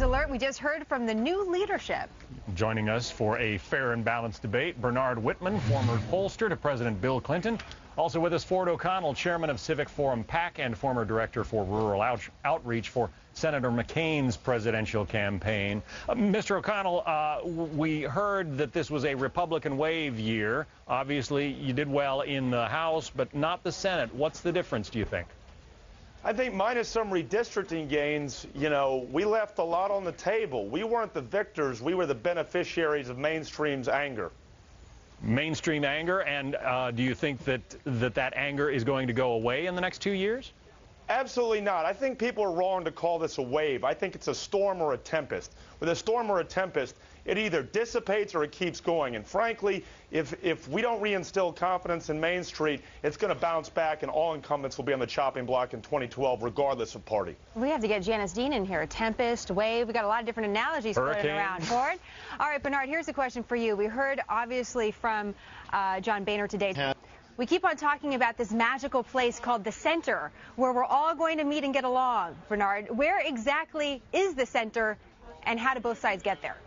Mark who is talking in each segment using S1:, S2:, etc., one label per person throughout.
S1: News Alert. We just heard from the new leadership.
S2: Joining us for a fair and balanced debate, Bernard Whitman, former pollster to President Bill Clinton. Also with us, Ford O'Connell, chairman of CivicForumPAC and former director for rural outreach for Senator McCain's presidential campaign. Mr. O'Connell, we heard that this was a Republican wave year. Obviously, you did well in the House, but not the Senate. What's the difference, do you think?
S3: I think minus some redistricting gains, we left a lot on the table. We weren't the victors. We were the beneficiaries of mainstream's anger.
S2: Mainstream anger, and do you think that anger is going to go away in the next 2 years?
S3: Absolutely not. I think people are wrong to call this a wave. I think it's a storm or a tempest. With a storm or a tempest, it either dissipates or it keeps going. And frankly, if we don't reinstill confidence in Main Street, it's going to bounce back, and all incumbents will be on the chopping block in 2012, regardless of party.
S1: We have to get Janice Dean in here. A tempest, wave. We got a lot of different analogies floating around. Ford. All right, Bernard, here's a question for you. We heard, obviously, from John Boehner today. We keep on talking about this magical place called the center, where we're all going to meet and get along. Bernard, where exactly is the center, and how do both sides get there?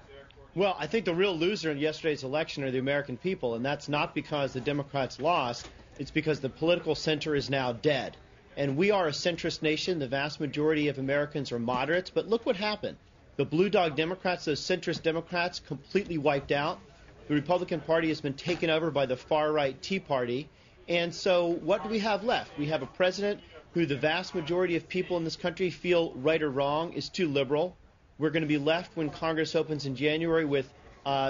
S4: Well, I think the real loser in yesterday's election are the American people, and that's not because the Democrats lost. It's because the political center is now dead. And we are a centrist nation. The vast majority of Americans are moderates. But look what happened. The Blue Dog Democrats, those centrist Democrats, completely wiped out. The Republican Party has been taken over by the far-right Tea Party. And so what do we have left? We have a president who the vast majority of people in this country feel, right or wrong, is too liberal. We're going to be left when Congress opens in January with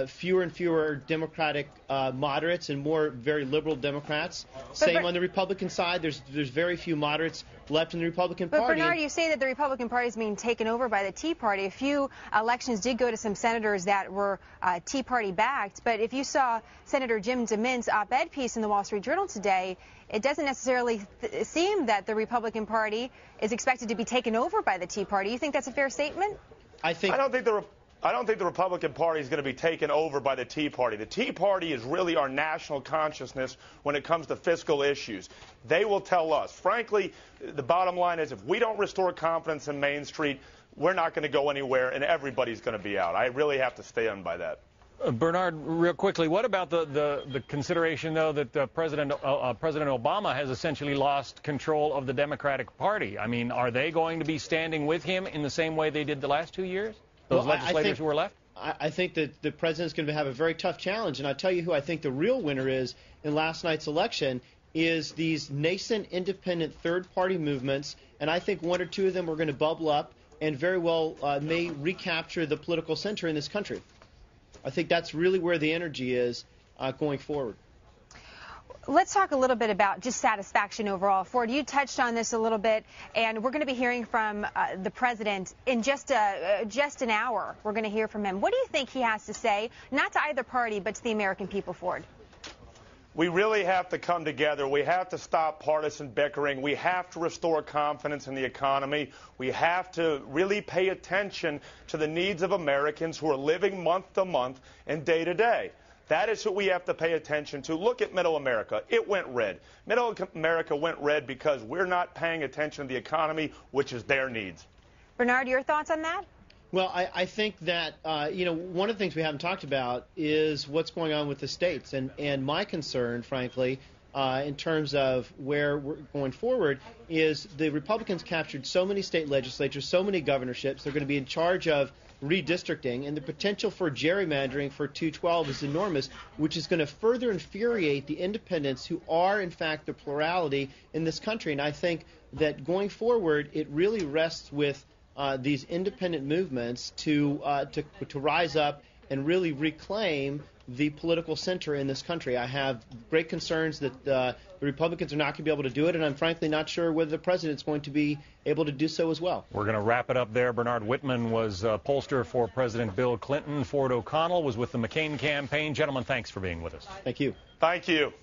S4: fewer and fewer Democratic moderates and more very liberal Democrats. Same on the Republican side. There's very few moderates left in the Republican Party.
S1: But Bernard, you say that the Republican Party is being taken over by the Tea Party. A few elections did go to some senators that were Tea Party backed. But if you saw Senator Jim DeMint's op-ed piece in the Wall Street Journal today, it doesn't necessarily seem that the Republican Party is expected to be taken over by the Tea Party. You think that's a fair statement?
S3: I don't think the Republican Party is going to be taken over by the Tea Party. The Tea Party is really our national consciousness when it comes to fiscal issues. They will tell us. Frankly, the bottom line is if we don't restore confidence in Main Street, we're not going to go anywhere, and everybody's going to be out. I really have to stand by that.
S2: Bernard, real quickly, what about the consideration, though, that President Obama has essentially lost control of the Democratic Party? I mean, are they going to be standing with him in the same way they did the last 2 years? Those legislators who were left?
S4: I think that the president's going to have a very tough challenge, and I'll tell you who I think the real winner is in last night's election is these nascent independent third-party movements, and I think one or two of them are going to bubble up and very well may recapture the political center in this country. I think that's really where the energy is going forward.
S1: Let's talk a little bit about just satisfaction overall. Ford, you touched on this a little bit, and we're going to be hearing from the president in just an hour. We're going to hear from him. What do you think he has to say, not to either party, but to the American people, Ford?
S3: We really have to come together. We have to stop partisan bickering. We have to restore confidence in the economy. We have to really pay attention to the needs of Americans who are living month to month and day to day. That is what we have to pay attention to. Look at Middle America. It went red. Middle America went red because we're not paying attention to the economy, which is their needs.
S1: Bernard, your thoughts on that?
S4: Well, I think that, one of the things we haven't talked about is what's going on with the states. And my concern, frankly, in terms of where we're going forward is the Republicans captured so many state legislatures, so many governorships. They're going to be in charge of redistricting, and the potential for gerrymandering for 212 is enormous, which is going to further infuriate the independents who are, in fact, the plurality in this country. And I think that going forward, it really rests with these independent movements to rise up and really reclaim the political center in this country. I have great concerns that the Republicans are not going to be able to do it, and I'm frankly not sure whether the president's going to be able to do so as well.
S2: We're going to wrap it up there. Bernard Whitman was a pollster for President Bill Clinton. Ford O'Connell was with the McCain campaign. Gentlemen, thanks for being with us.
S4: Thank you.
S3: Thank you.